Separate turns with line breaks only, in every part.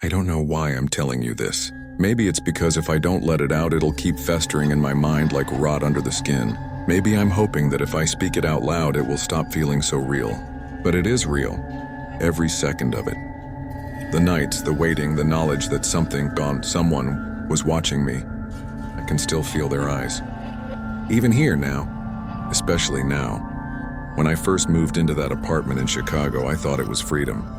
I don't know why I'm telling you this. Maybe it's because if I don't let it out, it'll keep festering in my mind like rot under the skin. Maybe I'm hoping that if I speak it out loud, it will stop feeling so real. But it is real. Every second of it. The nights, the waiting, the knowledge that someone was watching me. I can still feel their eyes. Even here now, especially now. When I first moved into that apartment in Chicago, I thought it was freedom.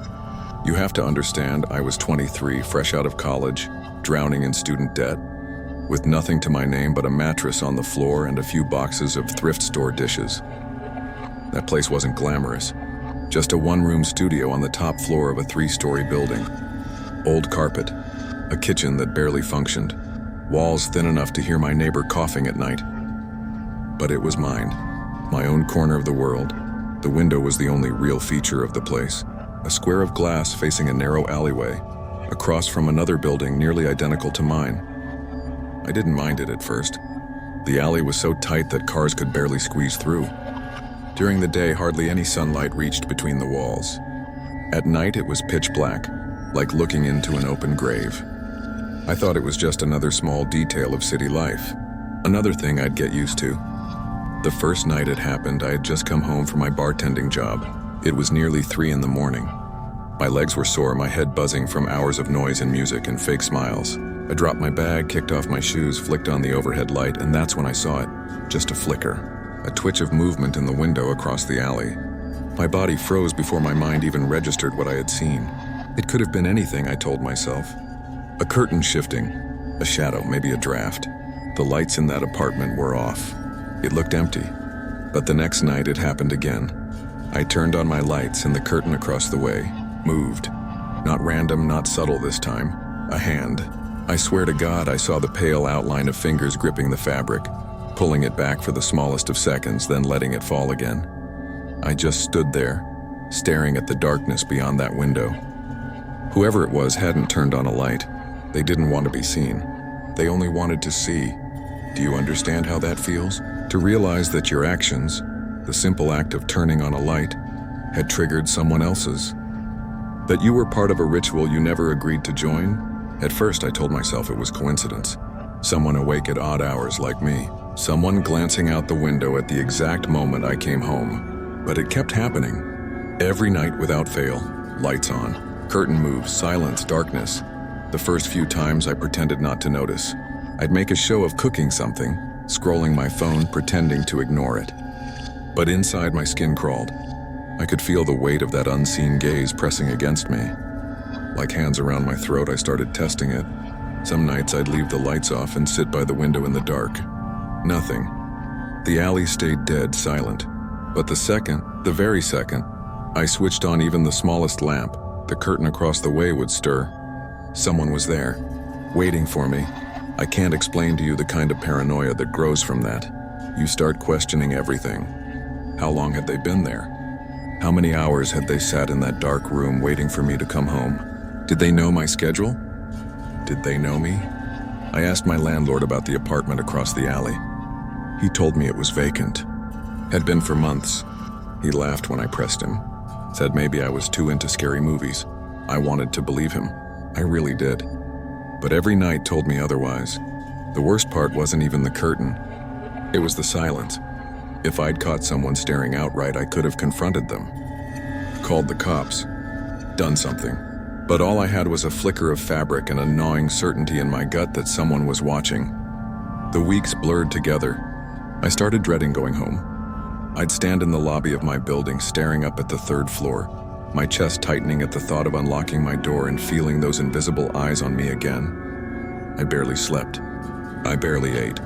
You have to understand, I was 23, fresh out of college, drowning in student debt, with nothing to my name but a mattress on the floor and a few boxes of thrift store dishes. That place wasn't glamorous. Just a one-room studio on the top floor of a 3-story building. Old carpet, a kitchen that barely functioned, walls thin enough to hear my neighbor coughing at night. But it was mine, my own corner of the world. The window was the only real feature of the place. A square of glass facing a narrow alleyway, across from another building nearly identical to mine. I didn't mind it at first. The alley was so tight that cars could barely squeeze through. During the day, hardly any sunlight reached between the walls. At night, it was pitch black, like looking into an open grave. I thought it was just another small detail of city life, another thing I'd get used to. The first night it happened, I had just come home from my bartending job. It was nearly 3 in the morning. My legs were sore, my head buzzing from hours of noise and music and fake smiles. I dropped my bag, kicked off my shoes, flicked on the overhead light, and that's when I saw it. Just a flicker. A twitch of movement in the window across the alley. My body froze before my mind even registered what I had seen. It could have been anything, I told myself. A curtain shifting, a shadow, maybe a draft. The lights in that apartment were off. It looked empty. But the next night it happened again. I turned on my lights and the curtain across the way moved. Not random, not subtle this time. A hand. I swear to God I saw the pale outline of fingers gripping the fabric, pulling it back for the smallest of seconds, then letting it fall again. I just stood there, staring at the darkness beyond that window. Whoever it was hadn't turned on a light. They didn't want to be seen. They only wanted to see. Do you understand how that feels? To realize that your actions, the simple act of turning on a light, had triggered someone else's. That you were part of a ritual you never agreed to join? At first I told myself it was coincidence. Someone awake at odd hours like me. Someone glancing out the window at the exact moment I came home. But it kept happening. Every night without fail. Lights on. Curtain moves, silence, darkness. The first few times I pretended not to notice. I'd make a show of cooking something, scrolling my phone, pretending to ignore it. But inside my skin crawled. I could feel the weight of that unseen gaze pressing against me. Like hands around my throat, I started testing it. Some nights I'd leave the lights off and sit by the window in the dark. Nothing. The alley stayed dead silent. But the very second, I switched on even the smallest lamp, the curtain across the way would stir. Someone was there, waiting for me. I can't explain to you the kind of paranoia that grows from that. You start questioning everything. How long had they been there? How many hours had they sat in that dark room waiting for me to come home? Did they know my schedule? Did they know me? I asked my landlord about the apartment across the alley. He told me it was vacant. Had been for months. He laughed when I pressed him. Said maybe I was too into scary movies. I wanted to believe him. I really did. But every night told me otherwise. The worst part wasn't even the curtain. It was the silence. If I'd caught someone staring outright, I could have confronted them. Called the cops. Done something. But all I had was a flicker of fabric and a gnawing certainty in my gut that someone was watching. The weeks blurred together. I started dreading going home. I'd stand in the lobby of my building, staring up at the 3rd floor, my chest tightening at the thought of unlocking my door and feeling those invisible eyes on me again. I barely slept. I barely ate.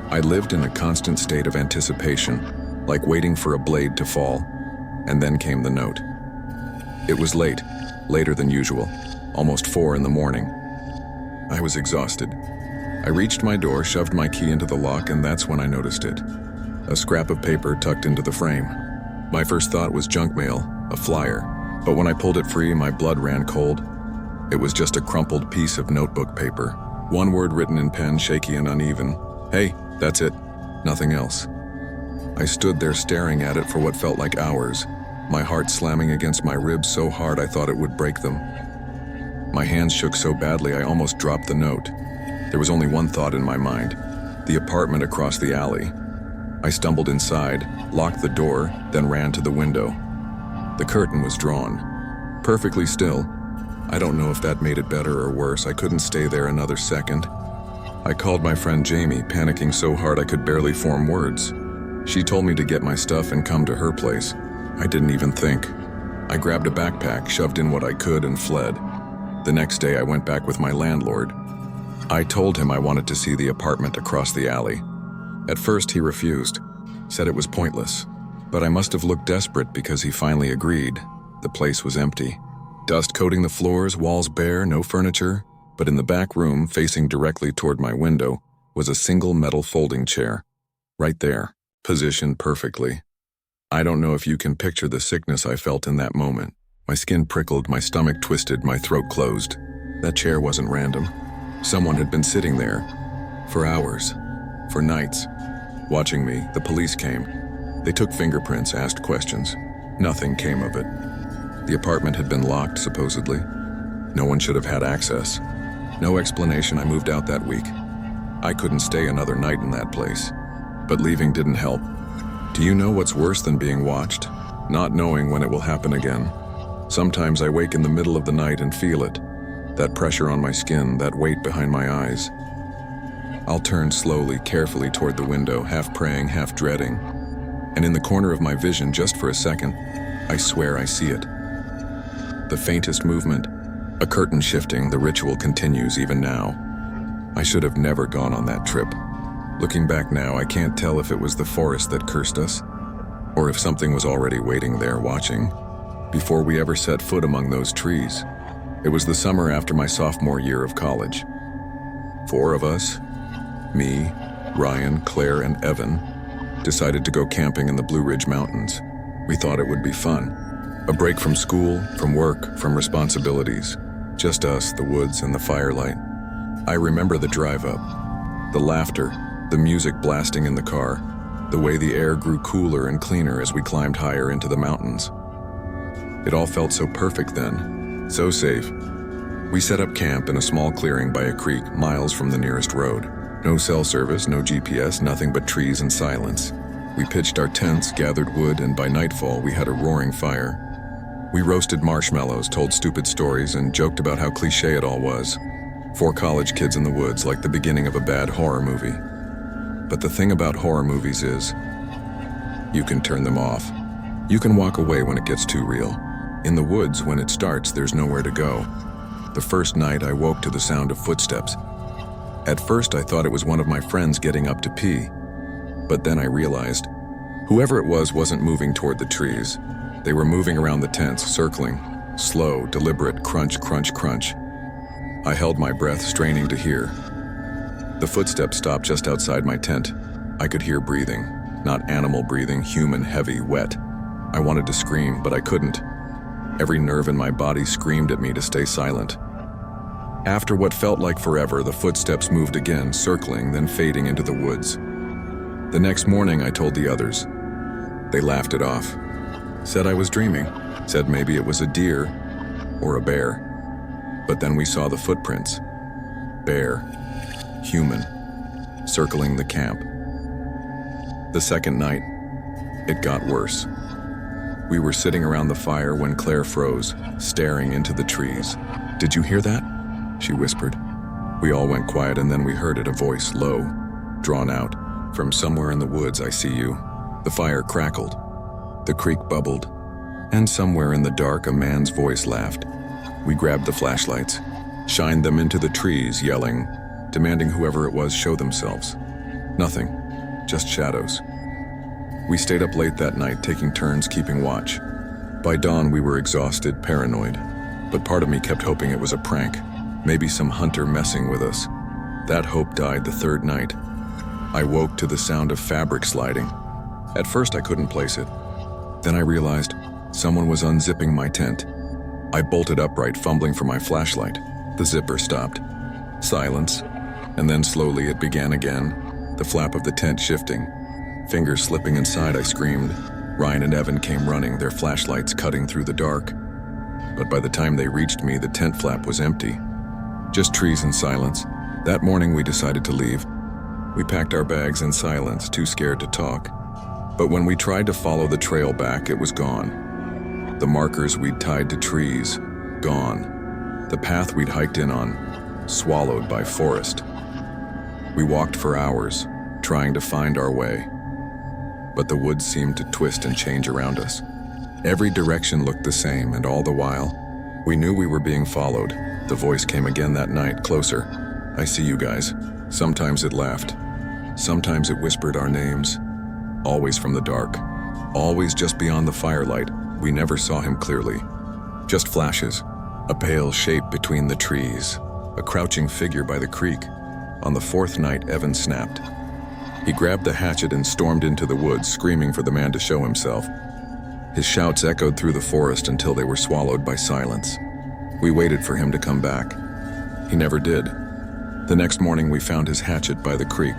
I lived in a constant state of anticipation, like waiting for a blade to fall. And then came the note. It was late, later than usual, almost 4 in the morning. I was exhausted. I reached my door, shoved my key into the lock, and that's when I noticed it. A scrap of paper tucked into the frame. My first thought was junk mail, a flyer. But when I pulled it free, my blood ran cold. It was just a crumpled piece of notebook paper. One word written in pen, shaky and uneven. Hey, that's it. Nothing else. I stood there staring at it for what felt like hours, my heart slamming against my ribs so hard I thought it would break them. My hands shook so badly I almost dropped the note. There was only one thought in my mind: the apartment across the alley. I stumbled inside, locked the door, then ran to the window. The curtain was drawn, perfectly still. I don't know if that made it better or worse. I couldn't stay there another second. I called my friend Jamie, panicking so hard I could barely form words. She told me to get my stuff and come to her place. I didn't even think. I grabbed a backpack, shoved in what I could, and fled. The next day I went back with my landlord. I told him I wanted to see the apartment across the alley. At first he refused, said it was pointless, but I must have looked desperate because he finally agreed. The place was empty. Dust coating the floors, walls bare, no furniture, but in the back room, facing directly toward my window, was a single metal folding chair. Right there, positioned perfectly. I don't know if you can picture the sickness I felt in that moment. My skin prickled, my stomach twisted, my throat closed. That chair wasn't random. Someone had been sitting there for hours, for nights, watching me. The police came. They took fingerprints, asked questions. Nothing came of it. The apartment had been locked, supposedly. No one should have had access. No explanation. I moved out that week. I couldn't stay another night in that place. But leaving didn't help. Do you know what's worse than being watched? Not knowing when it will happen again. Sometimes I wake in the middle of the night and feel it. That pressure on my skin, that weight behind my eyes. I'll turn slowly, carefully toward the window, half praying, half dreading. And in the corner of my vision, just for a second, I swear I see it. The faintest movement, a curtain shifting, the ritual continues even now. I should have never gone on that trip. Looking back now, I can't tell if it was the forest that cursed us, or if something was already waiting there watching, before we ever set foot among those trees. It was the summer after my sophomore year of college. 4 of us, me, Ryan, Claire, and Evan, decided to go camping in the Blue Ridge Mountains. We thought it would be fun. A break from school, from work, from responsibilities. Just us, the woods, and the firelight. I remember the drive up, the laughter, the music blasting in the car, the way the air grew cooler and cleaner as we climbed higher into the mountains. It all felt so perfect then, so safe. We set up camp in a small clearing by a creek miles from the nearest road. No cell service, no GPS, nothing but trees and silence. We pitched our tents, gathered wood, and by nightfall we had a roaring fire. We roasted marshmallows, told stupid stories, and joked about how cliché it all was. 4 college kids in the woods, like the beginning of a bad horror movie. But the thing about horror movies is, you can turn them off. You can walk away when it gets too real. In the woods, when it starts, there's nowhere to go. The first night, I woke to the sound of footsteps. At first, I thought it was one of my friends getting up to pee. But then I realized, whoever it was wasn't moving toward the trees. They were moving around the tents, circling. Slow, deliberate, crunch, crunch, crunch. I held my breath, straining to hear. The footsteps stopped just outside my tent. I could hear breathing. Not animal breathing, human, heavy, wet. I wanted to scream, but I couldn't. Every nerve in my body screamed at me to stay silent. After what felt like forever, the footsteps moved again, circling, then fading into the woods. The next morning, I told the others. They laughed it off. Said I was dreaming. Said maybe it was a deer or a bear. But then we saw the footprints. Bear. Human. Circling the camp. The second night, it got worse. We were sitting around the fire when Claire froze, staring into the trees. "Did you hear that?" she whispered. We all went quiet, and then we heard it, a voice, low, drawn out. "From somewhere in the woods, I see you." The fire crackled. The creek bubbled. And somewhere in the dark, a man's voice laughed. We grabbed the flashlights, shined them into the trees, yelling, demanding whoever it was show themselves. Nothing, just shadows. We stayed up late that night, taking turns keeping watch. By dawn, we were exhausted, paranoid. But part of me kept hoping it was a prank, maybe some hunter messing with us. That hope died the third night. I woke to the sound of fabric sliding. At first, I couldn't place it. Then I realized someone was unzipping my tent. I bolted upright, fumbling for my flashlight. The zipper stopped. Silence. And then slowly it began again, the flap of the tent shifting. Fingers slipping inside, I screamed. Ryan and Evan came running, their flashlights cutting through the dark. but by the time they reached me, the tent flap was empty. Just trees and silence. That morning we decided to leave. We packed our bags in silence, too scared to talk. But when we tried to follow the trail back, it was gone. The markers we'd tied to trees, gone. The path we'd hiked in on, swallowed by forest. We walked for hours, trying to find our way. But the woods seemed to twist and change around us. Every direction looked the same, and all the while, we knew we were being followed. The voice came again that night, closer. "I see you guys." Sometimes it laughed. Sometimes it whispered our names. Always from the dark. Always just beyond the firelight. We never saw him clearly. Just flashes. A pale shape between the trees. A crouching figure by the creek. On the fourth night, Evan snapped. He grabbed the hatchet and stormed into the woods, screaming for the man to show himself. His shouts echoed through the forest until they were swallowed by silence. We waited for him to come back. He never did. The next morning we found his hatchet by the creek.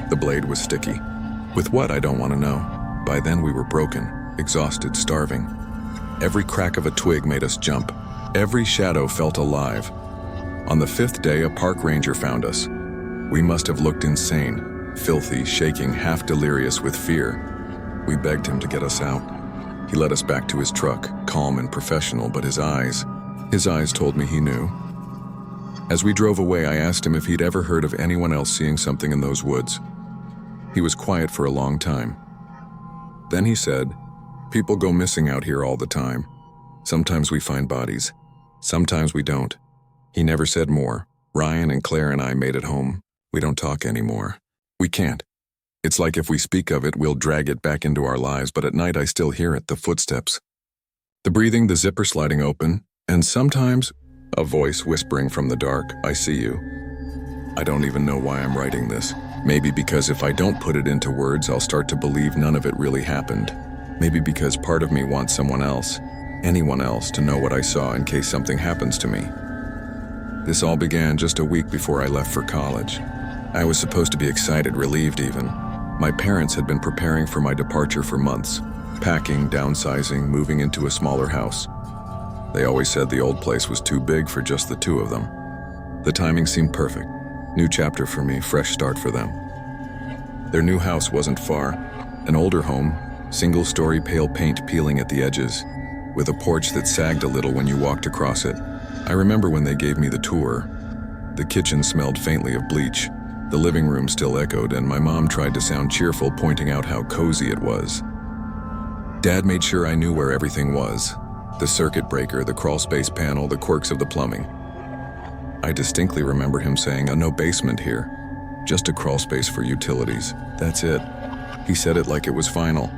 The blade was sticky. With what, I don't want to know. By then we were broken, exhausted, starving. Every crack of a twig made us jump. Every shadow felt alive. On the fifth day, a park ranger found us. We must have looked insane, filthy, shaking, half delirious with fear. We begged him to get us out. He led us back to his truck, calm and professional, but his eyes told me he knew. As we drove away, I asked him if he'd ever heard of anyone else seeing something in those woods. He was quiet for a long time. Then he said, "People go missing out here all the time. Sometimes we find bodies. Sometimes we don't." He never said more. Ryan and Claire and I made it home. We don't talk anymore. We can't. It's like if we speak of it, we'll drag it back into our lives, but at night I still hear it, the footsteps. The breathing, the zipper sliding open, and sometimes a voice whispering from the dark, "I see you." I don't even know why I'm writing this. Maybe because if I don't put it into words, I'll start to believe none of it really happened. Maybe because part of me wants someone else, anyone else, to know what I saw in case something happens to me. This all began just a week before I left for college. I was supposed to be excited, relieved even. My parents had been preparing for my departure for months, packing, downsizing, moving into a smaller house. They always said the old place was too big for just the two of them. The timing seemed perfect. New chapter for me, fresh start for them. Their new house wasn't far. An older home, single-story, pale paint peeling at the edges, with a porch that sagged a little when you walked across it. I remember when they gave me the tour. The kitchen smelled faintly of bleach. The living room still echoed, and my mom tried to sound cheerful, pointing out how cozy it was. Dad made sure I knew where everything was. The circuit breaker, the crawlspace panel, the quirks of the plumbing. I distinctly remember him saying, "No basement here. Just a crawlspace for utilities. That's it." He said it like it was final.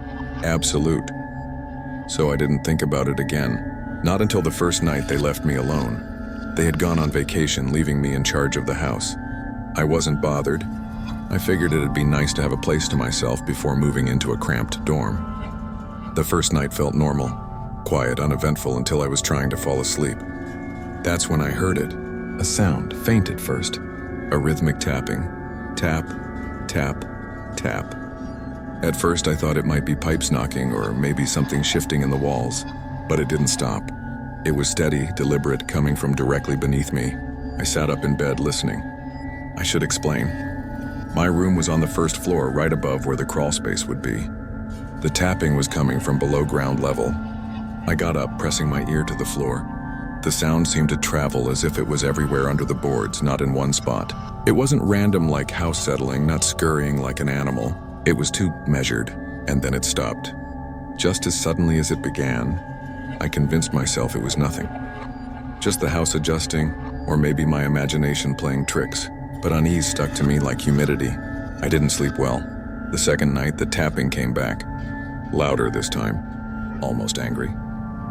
Absolute. So I didn't think about it again. Not until the first night they left me alone. They had gone on vacation, leaving me in charge of the house. I wasn't bothered. I figured it'd be nice to have a place to myself before moving into a cramped dorm. The first night felt normal, quiet, uneventful until I was trying to fall asleep. That's when I heard it. A sound, faint at first. A rhythmic tapping. Tap, tap, tap. At first I thought it might be pipes knocking or maybe something shifting in the walls, but it didn't stop. It was steady, deliberate, coming from directly beneath me. I sat up in bed listening. I should explain. My room was on the first floor, right above where the crawl space would be. The tapping was coming from below ground level. I got up, pressing my ear to the floor. The sound seemed to travel as if it was everywhere under the boards, not in one spot. It wasn't random like house settling, not scurrying like an animal. It was too measured, and then it stopped. Just as suddenly as it began, I convinced myself it was nothing. Just the house adjusting, or maybe my imagination playing tricks. But unease stuck to me like humidity. I didn't sleep well. The second night, the tapping came back. Louder this time. Almost angry.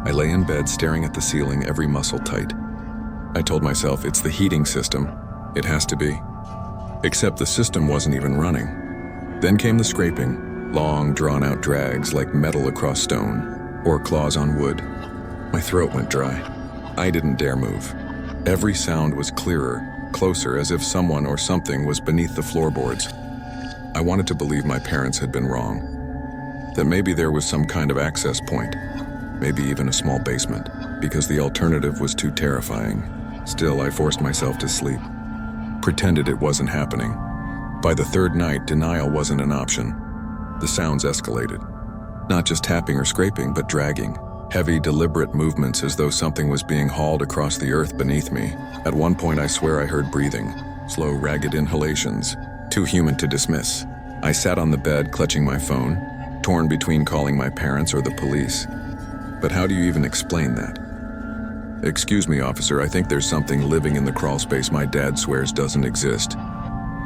I lay in bed staring at the ceiling, every muscle tight. I told myself, it's the heating system. It has to be. Except the system wasn't even running. Then came the scraping. Long, drawn-out drags like metal across stone, or claws on wood. My throat went dry. I didn't dare move. Every sound was clearer, closer, as if someone or something was beneath the floorboards. I wanted to believe my parents had been wrong. That maybe there was some kind of access point, maybe even a small basement. because the alternative was too terrifying. Still, I forced myself to sleep. Pretended it wasn't happening. By the third night, denial wasn't an option. The sounds escalated. Not just tapping or scraping, but dragging. Heavy, deliberate movements as though something was being hauled across the earth beneath me. At one point, I swear I heard breathing. Slow, ragged inhalations. Too human to dismiss. I sat on the bed, clutching my phone, torn between calling my parents or the police. But how do you even explain that? "Excuse me, officer, I think there's something living in the crawl space my dad swears doesn't exist."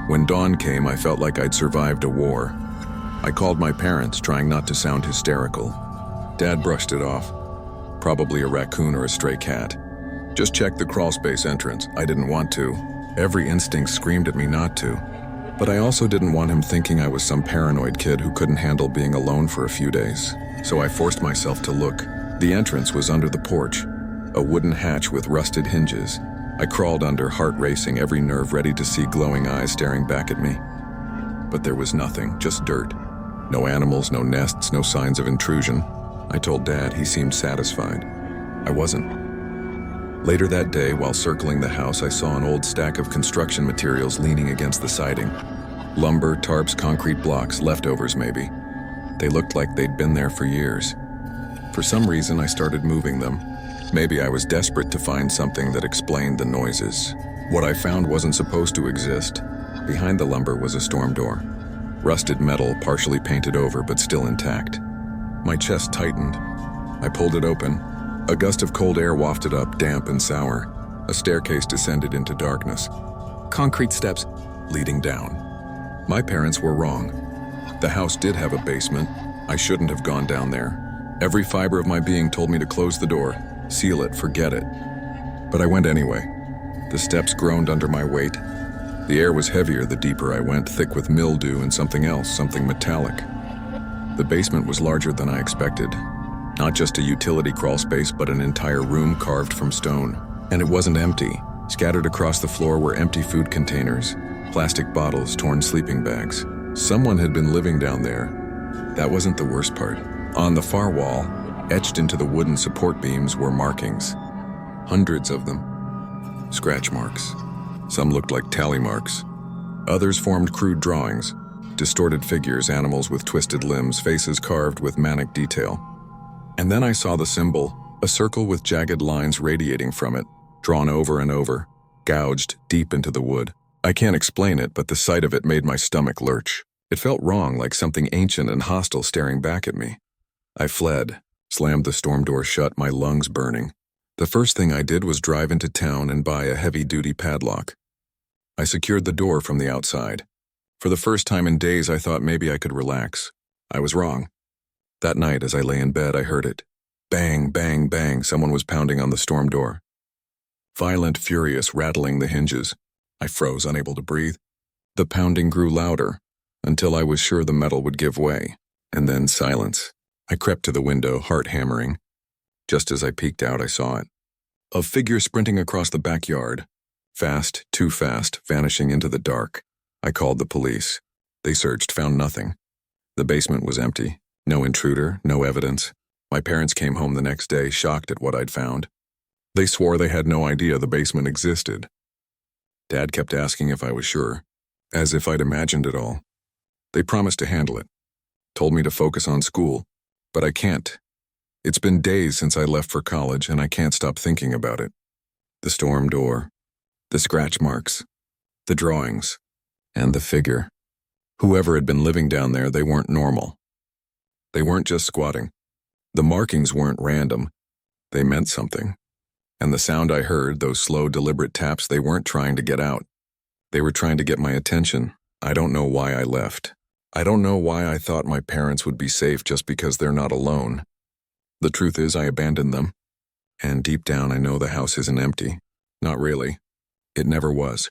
When dawn came, I felt like I'd survived a war. I called my parents, trying not to sound hysterical. Dad brushed it off. Probably a raccoon or a stray cat. "Just check the crawl space entrance." I didn't want to. Every instinct screamed at me not to. But I also didn't want him thinking I was some paranoid kid who couldn't handle being alone for a few days. So I forced myself to look. The entrance was under the porch, a wooden hatch with rusted hinges. I crawled under, heart racing, every nerve ready to see glowing eyes staring back at me. But there was nothing, just dirt. No animals, no nests, no signs of intrusion. I told Dad. He seemed satisfied. I wasn't. Later that day, while circling the house, I saw an old stack of construction materials leaning against the siding. Lumber, tarps, concrete blocks, leftovers maybe. They looked like they'd been there for years. For some reason, I started moving them. Maybe I was desperate to find something that explained the noises. What I found wasn't supposed to exist. Behind the lumber was a storm door. Rusted metal, partially painted over, but still intact. My chest tightened. I pulled it open. A gust of cold air wafted up, damp and sour. A staircase descended into darkness. Concrete steps leading down. My parents were wrong. The house did have a basement. I shouldn't have gone down there. Every fiber of my being told me to close the door, seal it, forget it. But I went anyway. The steps groaned under my weight. The air was heavier the deeper I went, thick with mildew and something else, something metallic. The basement was larger than I expected. Not just a utility crawl space, but an entire room carved from stone. And it wasn't empty. Scattered across the floor were empty food containers, plastic bottles, torn sleeping bags. Someone had been living down there. That wasn't the worst part. On the far wall, etched into the wooden support beams, were markings. Hundreds of them. Scratch marks. Some looked like tally marks. Others formed crude drawings. Distorted figures, animals with twisted limbs, faces carved with manic detail. And then I saw the symbol, a circle with jagged lines radiating from it, drawn over and over, gouged deep into the wood. I can't explain it, but the sight of it made my stomach lurch. It felt wrong, like something ancient and hostile staring back at me. I fled, slammed the storm door shut, my lungs burning. The first thing I did was drive into town and buy a heavy-duty padlock. I secured the door from the outside. For the first time in days, I thought maybe I could relax. I was wrong. That night, as I lay in bed, I heard it. Bang, bang, bang, someone was pounding on the storm door. Violent, furious, rattling the hinges. I froze, unable to breathe. The pounding grew louder, until I was sure the metal would give way, and then silence. I crept to the window, heart hammering. Just as I peeked out, I saw it. A figure sprinting across the backyard. Fast, too fast, vanishing into the dark. I called the police. They searched, found nothing. The basement was empty. No intruder, no evidence. My parents came home the next day, shocked at what I'd found. They swore they had no idea the basement existed. Dad kept asking if I was sure, as if I'd imagined it all. They promised to handle it. Told me to focus on school, but I can't. It's been days since I left for college, and I can't stop thinking about it. The storm door, the scratch marks, the drawings, and the figure. Whoever had been living down there, they weren't normal. They weren't just squatting. The markings weren't random. They meant something. And the sound I heard, those slow, deliberate taps, they weren't trying to get out. They were trying to get my attention. I don't know why I left. I don't know why I thought my parents would be safe just because they're not alone. The truth is, I abandoned them. And deep down, I know the house isn't empty. Not really. It never was.